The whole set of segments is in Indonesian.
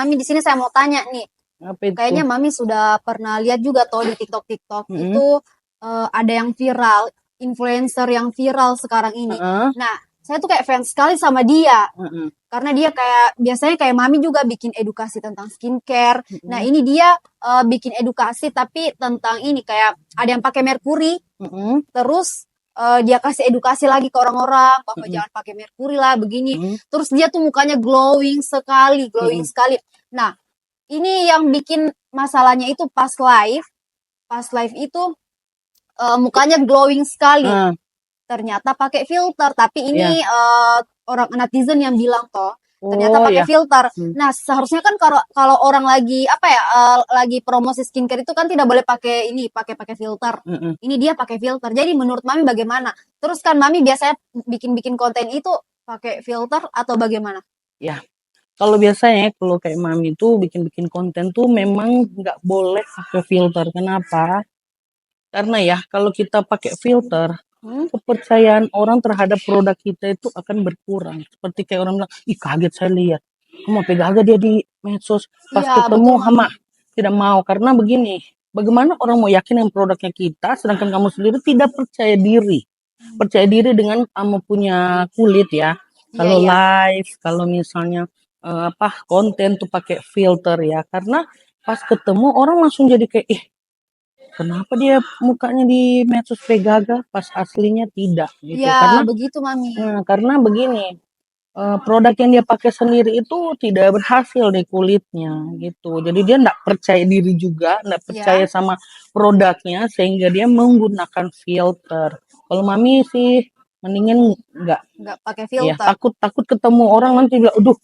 Mami di sini saya mau tanya nih. Apa itu? Kayaknya Mami sudah pernah lihat juga toh di TikTok itu ada yang viral, influencer yang viral sekarang ini. Heeh, Nah, saya tuh kayak fans sekali sama dia. heeh, Karena dia kayak biasanya kayak Mami juga bikin edukasi tentang skincare. Nah, heeh, ini dia bikin edukasi tapi tentang ini kayak ada yang pakai merkuri, heeh, terus dia kasih edukasi lagi ke orang-orang bahwa heeh, jangan pakai merkuri lah begini. heeh, Terus dia tuh mukanya glowing sekali, glowing heeh, sekali. Nah, ini yang bikin masalahnya itu pas live itu mukanya glowing sekali. ah, Ternyata pakai filter, tapi ini ya. orang netizen yang bilang toh ternyata Oh pakai ya. filter. Hmm, Nah, seharusnya kan kalau kalau orang lagi apa ya lagi promosi skincare itu kan tidak boleh pakai ini, pakai filter. heeh. Ini dia pakai filter. Jadi menurut Mami bagaimana? Terus kan Mami biasanya bikin-bikin konten itu pakai filter atau bagaimana? Ya, kalau biasanya kalau kayak mami tuh bikin-bikin konten tuh memang nggak boleh pakai filter. Kenapa? Karena ya kalau kita pakai filter, Hmm? kepercayaan orang terhadap produk kita itu akan berkurang. Seperti kayak orang bilang, ih kaget saya lihat. Kamu pegang aja dia di medsos. Pas Iya, ketemu betul Mami. sama tidak mau. Karena begini, bagaimana orang mau yakin dengan produknya kita, sedangkan kamu sendiri tidak percaya diri. Percaya diri dengan kamu punya kulit ya. Iya, Kalau iya. live, kalau misalnya konten tuh pakai filter ya. Karena pas ketemu orang langsung jadi kayak, ih kenapa dia mukanya di medsos Pegaga pas aslinya tidak gitu. Iya, Karena begitu Mami. karena begini, produk yang dia pakai sendiri itu tidak berhasil di kulitnya gitu. Jadi dia enggak percaya diri juga, enggak percaya Ya, sama produknya sehingga dia menggunakan filter. Kalau mami sih mendingan enggak nggak pakai ya, filter. takut takut ketemu orang nanti bilang, "Aduh,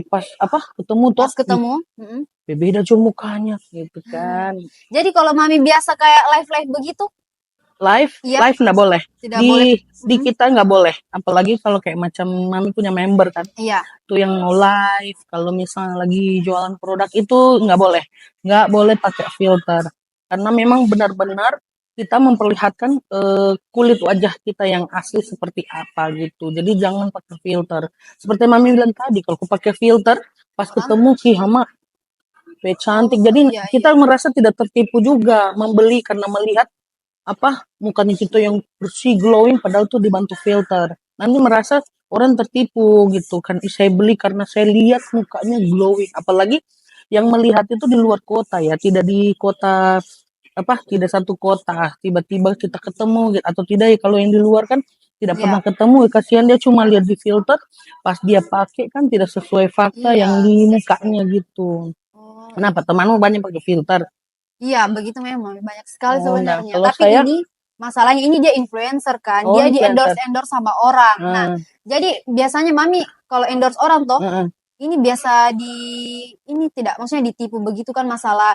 pas apa ketemu toh, Pas ketemu, mm-mm. beda aja mukanya," gitu kan. Jadi kalau Mami biasa kayak live-live begitu, Live iya, live nggak boleh. tidak boleh. Di Mm-mm. kita nggak boleh. Apalagi kalau kayak macam mami punya member kan. Iya, Tuh yang mau live, kalau misalnya lagi jualan produk itu nggak boleh. Nggak boleh pakai filter. Karena memang benar-benar kita memperlihatkan kulit wajah kita yang asli seperti apa gitu. Jadi jangan pakai filter. Seperti mami bilang tadi, kalau aku pakai filter, pas Hah? ketemu sih hama cantik. Oh Jadi iya iya. kita merasa tidak tertipu juga membeli karena melihat apa mukanya kita yang bersih glowing padahal tuh dibantu filter. Nanti merasa orang tertipu gitu kan. Ih, saya beli karena saya lihat mukanya glowing. Apalagi yang melihat itu di luar kota ya, tidak di kota apa, tidak satu kota. Tiba-tiba kita ketemu gitu atau tidak ya kalau yang di luar kan tidak pernah Iya. ketemu ya, kasihan dia cuma lihat di filter pas dia pakai kan tidak sesuai fakta yang Iya. di mukanya gitu. Oh Kenapa temanmu banyak pakai filter? iya, begitu memang banyak sekali Oh, nah sebenarnya. kalau Tapi saya ini masalahnya ini dia influencer kan, oh dia di influencer. endorse endorse sama orang. Nah, Nah, jadi biasanya Mami kalau endorse orang toh heeh. ini biasa di ini tidak maksudnya ditipu begitu kan masalah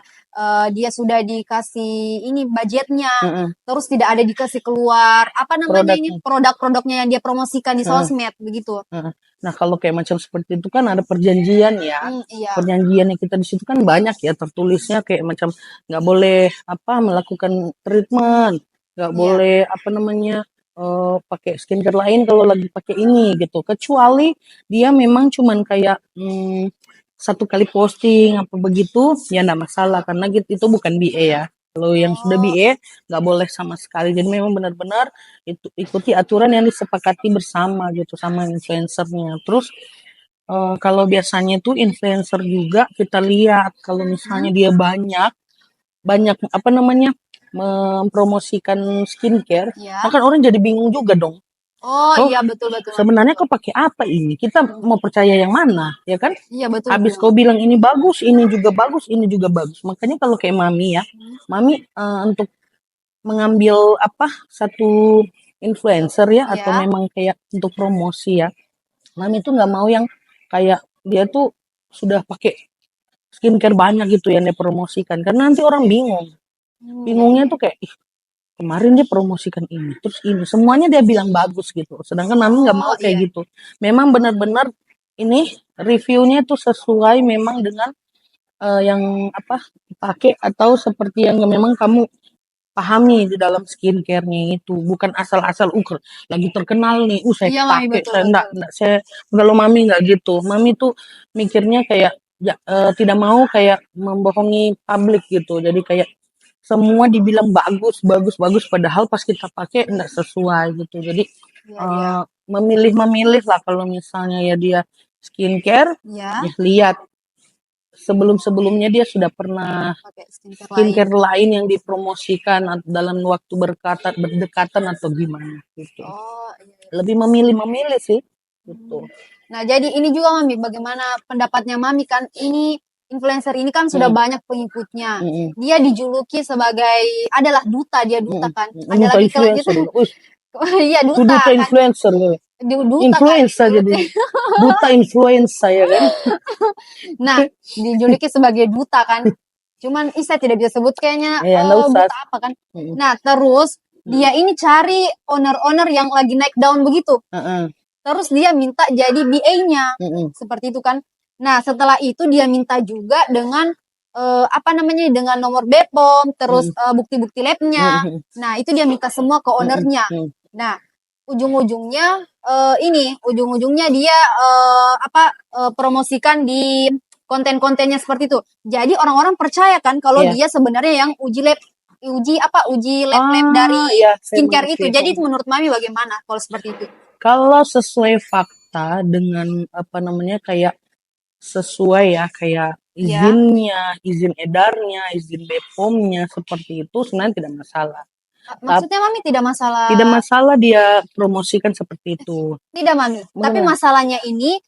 dia sudah dikasih ini budgetnya Heeh, terus tidak ada dikasih keluar apa namanya ini produknya, produk-produknya yang dia promosikan di heeh, sosmed begitu. heeh. Nah, kalau kayak macam seperti itu kan ada perjanjian ya. Iya. Perjanjian yang kita di situ kan banyak ya tertulisnya kayak macam nggak boleh apa melakukan treatment, nggak Iya. boleh apa namanya pakai skincare lain kalau lagi pakai ini gitu. Kecuali dia memang cuman kayak satu kali posting apa begitu ya enggak masalah karena gitu itu bukan BA ya. Kalau yang sudah Oh, BA nggak boleh sama sekali. Jadi memang benar-benar itu ikuti aturan yang disepakati bersama gitu sama influencernya. Terus kalau biasanya tuh influencer juga kita lihat kalau misalnya mm, dia banyak banyak apa namanya mempromosikan skincare, ya. maka orang jadi bingung juga dong. Oh Oh, iya betul betul Mami sebenarnya betul. kau pakai apa ini? Kita mau percaya yang mana, ya kan? Iya betul Habis betul kau Mami. bilang ini bagus, ini juga bagus, ini juga bagus. Makanya kalau kayak mami ya, Hmm, mami untuk mengambil apa satu influencer ya atau ya. memang kayak untuk promosi ya, mami tuh nggak mau yang kayak dia tuh sudah pakai skincare banyak gitu yang dia promosikan karena nanti orang bingung. Iya Bingungnya iya. tuh kayak ih, kemarin dia promosikan ini, terus ini, semuanya dia bilang bagus gitu. Sedangkan mami nggak mau Oh kayak iya. gitu. Memang benar-benar ini reviewnya tuh sesuai memang dengan yang apa pakai atau seperti yang memang kamu pahami di dalam skincare-nya itu. Bukan asal-asal lagi terkenal nih, saya Iya Mami pakai, betul saya betul. enggak, saya kalau mami nggak gitu. Mami tuh mikirnya kayak tidak mau kayak membohongi publik gitu. Jadi kayak semua dibilang bagus, bagus, bagus, padahal pas kita pakai enggak sesuai gitu. Jadi Iya, iya. memilih-memilih lah kalau misalnya ya dia skincare, Ya, ya lihat sebelum-sebelumnya dia sudah pernah pakai skincare lain. skincare lain yang dipromosikan dalam waktu berdekatan atau gimana gitu. Oh, iya, iya. Lebih memilih-memilih sih gitu. Hmm. Nah, jadi ini juga Mami, bagaimana pendapatnya Mami kan ini influencer ini kan sudah Hmm, banyak pengikutnya. hmm, hmm, Dia dijuluki sebagai adalah duta, dia duta hmm, kan. hmm. Ada Duta lagi influencer. kelanjutan. Wih, Iya itu duta duta kan. influencer gitu. Duta kan Influencer jadi dijuluki. duta influencer ya kan. Nah, dijuluki sebagai duta kan. Cuman saya tidak bisa sebut kayaknya Ya enggak usah. duta apa kan. Hmm, Nah, terus hmm, dia ini cari owner-owner yang lagi naik daun begitu. hmm, Terus dia minta jadi BA-nya. hmm, Seperti itu kan. Nah, setelah itu dia minta juga dengan apa namanya dengan nomor BPOM, terus hmm, bukti-bukti hmm, labnya. hmm, Nah, itu dia minta semua ke hmm, hmm, ownernya. hmm. Nah, ujung-ujungnya ujung-ujungnya dia promosikan di konten-kontennya seperti itu. Jadi orang-orang percaya kan kalau Iya. dia sebenarnya yang uji lab-lab dari Ya, saya skincare itu. mengerti. Jadi menurut Mami bagaimana kalau seperti itu? Kalau sesuai fakta dengan apa namanya kayak sesuai ya kayak Ya. izinnya, izin edarnya, izin BPOM-nya seperti itu sebenarnya tidak masalah. Tapi Maksudnya Mami tidak tidak masalah, masalah dia promosikan seperti itu. tidak Mami. Tapi Bagaimana? masalahnya ini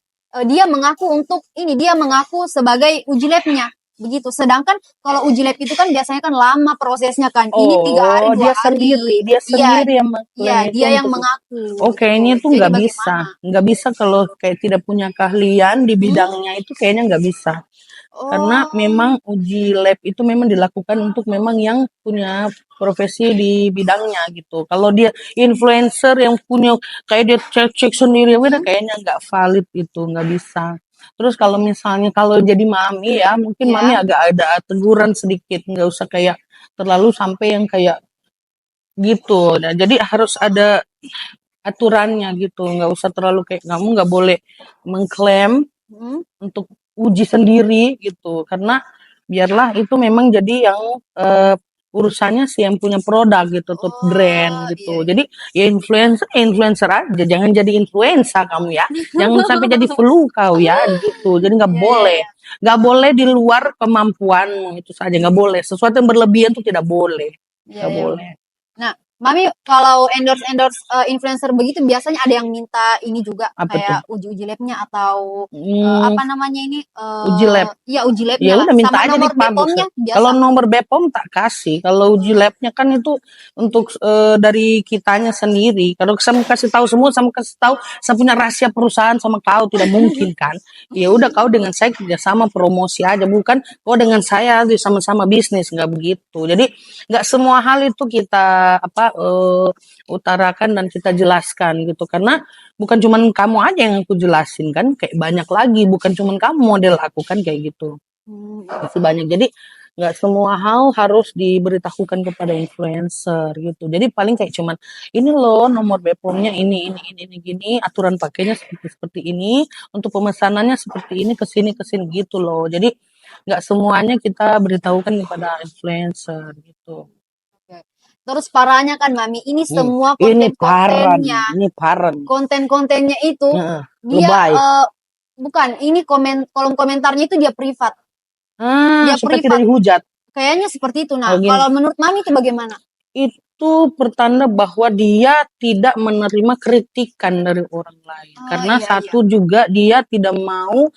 dia mengaku dia mengaku sebagai uji labnya. Begitu. Sedangkan kalau uji lab itu kan biasanya kan lama prosesnya kan. Ini 3 hari, Oh, 2 hari. dia Iya, sendiri yang mengklaim iya itu dia yang untuk mengaku oh gitu. kayaknya itu Jadi bagaimana? nggak bisa kalau kayak tidak punya keahlian di Hmm? bidangnya itu kayaknya nggak bisa. Karena Oh, memang uji lab itu memang dilakukan untuk memang yang punya profesi di bidangnya gitu. Kalau dia influencer yang punya kayak dia cek-cek sendiri, udah hmm? kayaknya nggak valid itu, nggak bisa. Terus kalau misalnya kalau jadi mami ya, mungkin mami Ya. agak ada teguran sedikit, nggak usah kayak terlalu sampai yang kayak gitu. Nah, jadi harus ada aturannya gitu, nggak usah terlalu kayak kamu nggak boleh mengklaim Hmm? untuk uji sendiri gitu karena biarlah itu memang jadi yang urusannya si yang punya produk gitu tuh brand Oh, iya, gitu iya. jadi ya influencer aja jangan jadi influencer kamu ya jangan sampai jadi flu kau ya gitu jadi Iya, iya, iya. nggak boleh di luar kemampuanmu itu saja nggak boleh sesuatu yang berlebihan tuh tidak boleh Iya, nggak iya. boleh Nah, Mami kalau endorse influencer begitu biasanya ada yang minta ini juga apa tuh kayak uji-uji labnya atau hmm, apa namanya ini uji lab. ya uji Ya labnya lah udah minta sama aja nomor dipublish. BPOM-nya biasa. Kalau nomor BPOM tak kasih. Kalau uji labnya kan itu untuk dari kitanya sendiri. Kalau saya kasih tahu semua, sama kasih tahu saya punya rahasia perusahaan sama kau tidak mungkin kan? Ya udah kau dengan saya kerjasama promosi aja, bukan kau dengan saya sama-sama bisnis nggak begitu. Jadi nggak semua hal itu kita utarakan dan kita jelaskan gitu karena bukan cuman kamu aja yang aku jelasin kan, kayak banyak lagi. Bukan cuman kamu model aku kan kayak gitu. Masih Betul. banyak. Jadi nggak semua hal harus diberitahukan kepada influencer gitu. Jadi paling kayak cuman ini loh nomor BPOM-nya ini gini, aturan pakainya seperti seperti ini, untuk pemesanannya seperti ini ke sini gitu loh. Jadi nggak semuanya kita beritahukan kepada influencer gitu. Oke. Terus parahnya kan Mami, ini Hmm. semua konten-kontennya, Ini parah nih. konten-kontennya itu Heeh. dia Lebay. bukan, ini kolom komentarnya itu dia privat. Dia Supaya tidak privat. dihujat. Kayaknya seperti itu. Oh, Nah, gini. kalau menurut Mami itu bagaimana? Itu pertanda bahwa dia tidak menerima kritikan dari orang lain. Oh, Karena iya, iya. satu juga dia tidak mau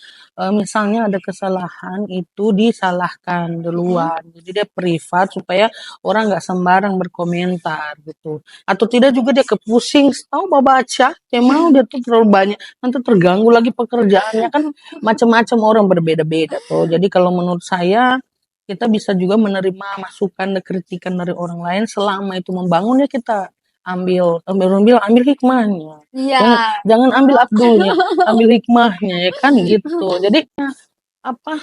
misalnya ada kesalahan itu disalahkan Mm-mm. duluan. Jadi dia privat supaya orang nggak sembarang berkomentar gitu. Atau tidak juga dia kepusing, tahu baca, dia mau dia tuh terlalu banyak, nanti terganggu lagi pekerjaannya kan macam-macam orang berbeda-beda tuh. Jadi kalau menurut saya kita bisa juga menerima masukan dan kritikan dari orang lain selama itu membangun ya kita ambil hikmahnya. Iya. Jangan ambil Abdulnya, ambil hikmahnya ya kan gitu. Jadi apa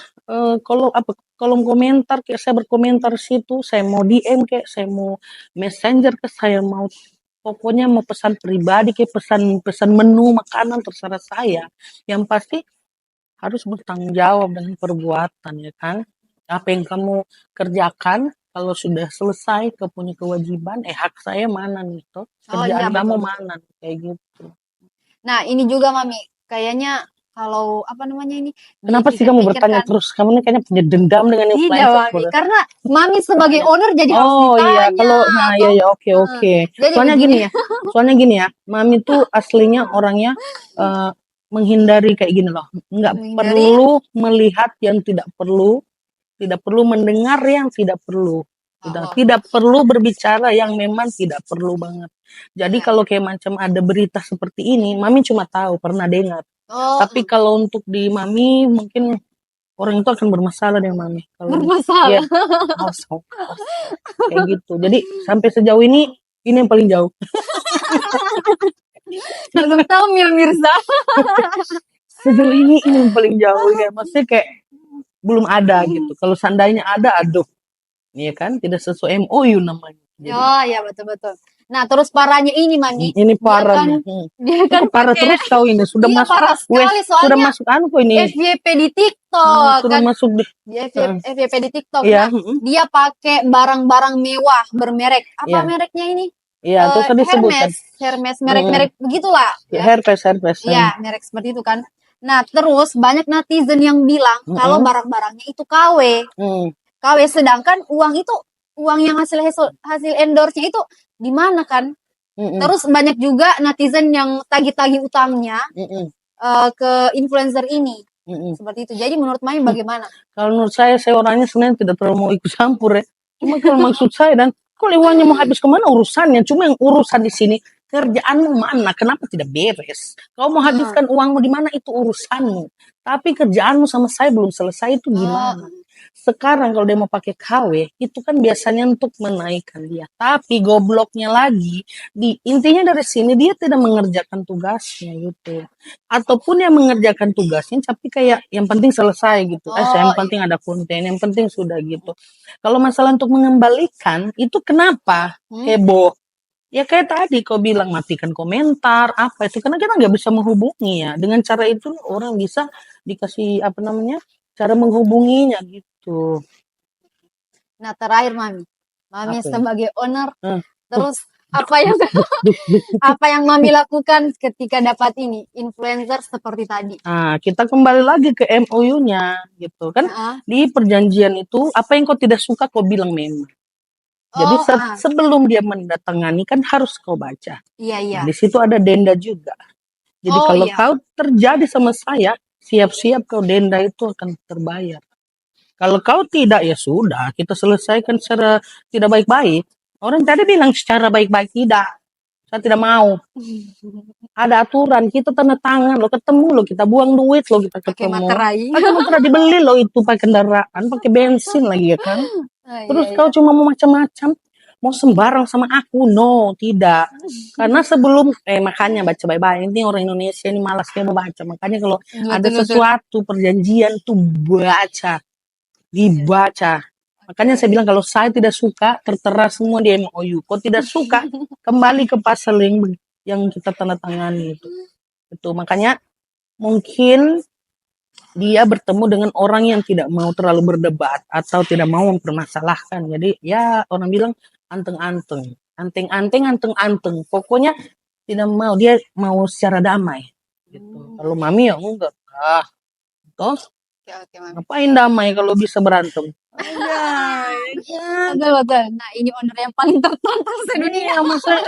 kalau kolom komentar kayak saya berkomentar situ, saya mau DM kayak saya mau messenger ke saya mau pokoknya mau pesan pribadi kayak pesan pesan menu makanan terserah saya. Yang pasti harus bertanggung jawab dengan perbuatan, ya kan? Apa yang kamu kerjakan, kalau sudah selesai, kau punya kewajiban, hak saya mana nih, toh? Oh iya, Kerjaan kamu betul-betul. mana, kayak gitu. Nah, ini juga Mami, kayaknya kalau apa namanya ini Kenapa sih kamu bertanya dipikir-pikirkan, terus? Kamu ini kayaknya punya dendam dengan tidak influencer. Mami, karena Mami sebagai Tanya. owner jadi harus Oh iya, ditanya, kalau nah ya toh. ya oke Heeh. oke. Jadi Soalnya begini, gini ya, soalnya gini ya, Mami tuh aslinya orangnya eh, menghindari kayak gini loh. Nggak menghindari. perlu melihat yang tidak perlu, tidak perlu mendengar yang tidak perlu. Udah, Oh, tidak perlu berbicara yang memang tidak perlu banget. Jadi iya, kalau iya. kayak macam ada berita seperti ini, Mami cuma tahu, pernah dengar. Oh, Tapi kalau untuk di Mami mungkin orang itu akan bermasalah dengan Mami. Kalau ya, bermasalah. awas, kayak gitu. Jadi sampai sejauh ini yang paling jauh. Belum tahu ya Mirza. Sejauh ini yang paling jauh ya. Maksudnya kayak belum ada gitu. Kalau seandainya ada, aduh, ya kan tidak sesuai MOU namanya. Jadi Oh ya, betul-betul. Nah, terus parahnya ini Mami, ini dia parah nih. kan dia Kok kan parah pakai, terus kau ini sudah iya masuk parah wes sekali sudah soalnya masuk anu kok ini. FYP di TikTok Sudah kan. masuk deh. Dia Heeh. FYP di TikTok. Iya, Nah, dia pakai barang-barang mewah bermerek. Apa iya, mereknya ini? iya. Terus tadi sebutkan. Hermes, merek-merek begitulah ya. Herpes. Iya, merek seperti itu kan. Nah, terus banyak netizen yang bilang kalau Heeh. barang-barangnya itu KW. Hmm. KW sedangkan uang itu uang yang hasil hasil, hasil endorse-nya itu di mana kan? Mm-mm. Terus banyak juga netizen yang tagih-tagih utangnya Mm-mm. ke influencer ini. Mm-mm. Seperti itu. Jadi menurut Mami bagaimana? Kalau menurut saya orangnya sebenarnya tidak terlalu mau ikut campur ya. Cuma kalau maksud saya dan kalau uangnya mau habis kemana urusannya. Cuma yang urusan di sini kerjaanmu mana? Kenapa tidak beres? Kau mau Heeh. habiskan uangmu di mana itu urusanmu. Tapi kerjaanmu sama saya belum selesai itu gimana? Oh, Sekarang kalau dia mau pakai KW itu kan biasanya untuk menaikkan dia. Tapi gobloknya lagi intinya dari sini dia tidak mengerjakan tugasnya gitu. Ataupun yang mengerjakan tugasnya tapi kayak yang penting selesai gitu. oh, Yang penting ada konten, yang penting sudah gitu. Kalau masalah untuk mengembalikan itu kenapa hmm? heboh? Ya kayak tadi kau bilang matikan komentar apa itu karena kita nggak bisa menghubungi ya. Dengan cara itu orang bisa dikasih apa namanya cara menghubunginya gitu. Nah, terakhir Mami. Mami Apa ya? sebagai owner, Nah, terus apa yang duh, duh. apa yang Mami lakukan ketika dapat ini influencer seperti tadi? Nah, kita kembali lagi ke MOU-nya gitu kan. Heeh. Di perjanjian itu apa yang kau tidak suka kau bilang memang. Jadi Oh, heeh. sebelum dia mendatangani kan harus kau baca. Iya, Nah, iya. di situ ada denda juga. Jadi Oh, kalau iya. kau terjadi sama saya, siap-siap kau denda itu akan terbayar. Kalau kau tidak, ya sudah, kita selesaikan secara tidak baik-baik. Orang tadi bilang secara baik-baik tidak. Saya tidak mau. Ada aturan, kita tanda tangan lo, ketemu lo, kita buang duit lo, kita Pakai ketemu. materai. Pakai motor dibeli lo itu pakai kendaraan, pakai bensin lagi ya kan. Oh, iya, Terus iya. kau cuma mau macam-macam, mau sembarang sama aku, no, tidak. Karena sebelum, makanya baca baik-baik. Ini orang Indonesia ini malasnya membaca. Makanya kalau ada Betul-betul. sesuatu perjanjian tuh baca, dibaca. Makanya saya bilang kalau saya tidak suka, tertera semua di MOU. Kalau tidak suka, kembali ke pasal yang kita tanda tangani itu. Makanya mungkin dia bertemu dengan orang yang tidak mau terlalu berdebat atau tidak mau mempermasalahkan. Jadi ya orang bilang anteng-anteng, anteng-anteng. Pokoknya tidak mau, dia mau secara damai. Gitu. Kalau Mami ya enggak. Toh Oke, oke, Mami. ngapain damai kalau bisa berantem? Ya, Betul, betul. Nah, ini owner yang paling tertantang sedunia. iya masa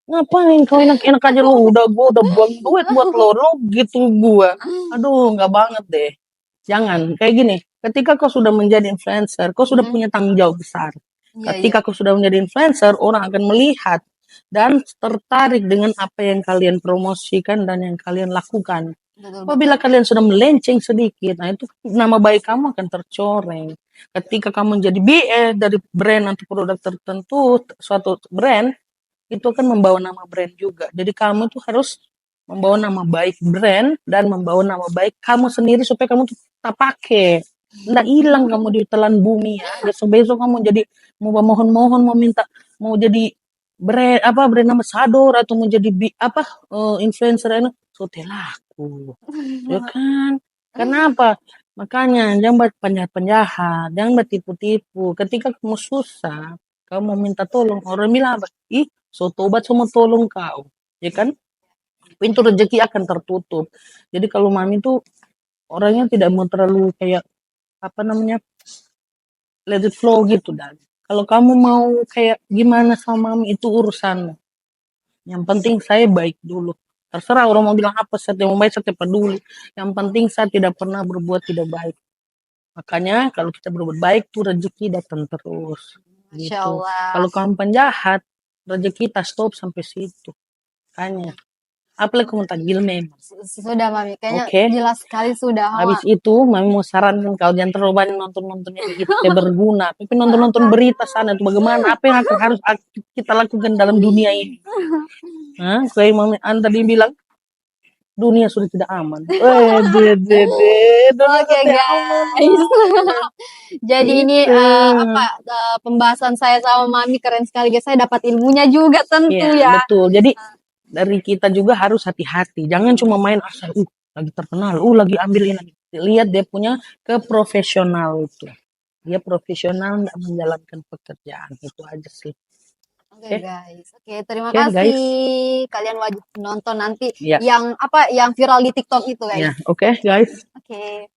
ngapain kau enak-enak aja lu gua udah buang duit buat lo gitu gua. Aduh nggak banget deh. Jangan kayak gini. Ketika kau sudah menjadi influencer, kau sudah Mm-mm. punya tanggung jawab besar. Iya, iya. Ketika kau sudah menjadi influencer, orang akan melihat dan tertarik dengan apa yang kalian promosikan dan yang kalian lakukan. Betul, Apabila betul. kalian sudah melenceng sedikit, nah itu nama baik kamu akan tercoreng. Ketika kamu menjadi BE dari brand atau produk tertentu, suatu brand, itu akan membawa nama brand juga. Jadi kamu tuh harus membawa nama baik brand dan membawa nama baik kamu sendiri supaya kamu tuh tak pakai. Nggak hilang kamu di telan bumi ya. Besok-besok kamu jadi mau mohon-mohon mau minta mau jadi brand ambassador atau mau jadi influencer itu so laku. Ya kan? Kenapa? Makanya jangan buat penjahat-penjahat, jangan buat tipu-tipu. Ketika kamu susah, kamu mau minta tolong, orang bilang apa? Ih, so tobat semua tolong kau. Ya kan? Pintu rezeki akan tertutup. Jadi kalau mami tuh orangnya tidak mau terlalu kayak apa namanya, let it flow gitu dan. Kalau kamu mau kayak gimana sama mami itu urusanmu. Yang penting saya baik dulu. Terserah orang mau bilang apa, saya mau baik, saya tidak peduli. Yang penting saya tidak pernah berbuat tidak baik. Makanya kalau kita berbuat baik tuh rezeki datang terus. Masya Gitu. Allah. Kalau kamu penjahat, rezeki kita stop sampai situ. Makanya. Apalagi kamu tagil memang. Sudah Mami, kayaknya Oke. jelas sekali sudah. Habis itu, mami mau sarankan kau jangan terlalu banyak nonton-nonton yang gitu tidak berguna. Tapi nonton-nonton berita sana itu bagaimana? Apa yang akan harus kita lakukan dalam dunia ini? Hah? Kayak mami Anda bilang dunia sudah tidak aman. Dunia Oke sudah guys. aman. Jadi ini Itu. pembahasan saya sama Mami keren sekali guys. Saya dapat ilmunya juga tentu Iya, ya. betul. Jadi dari kita juga harus hati-hati. Jangan cuma main asal, lagi terkenal, lagi ambil ini. Lihat dia punya keprofesional itu. Dia profesional nggak menjalankan pekerjaan. Itu aja sih. Oke Oke, guys. Oke, terima oke kasih. guys. Kalian wajib nonton nanti Ya, yang viral di TikTok itu ya, guys. oke guys. Oke.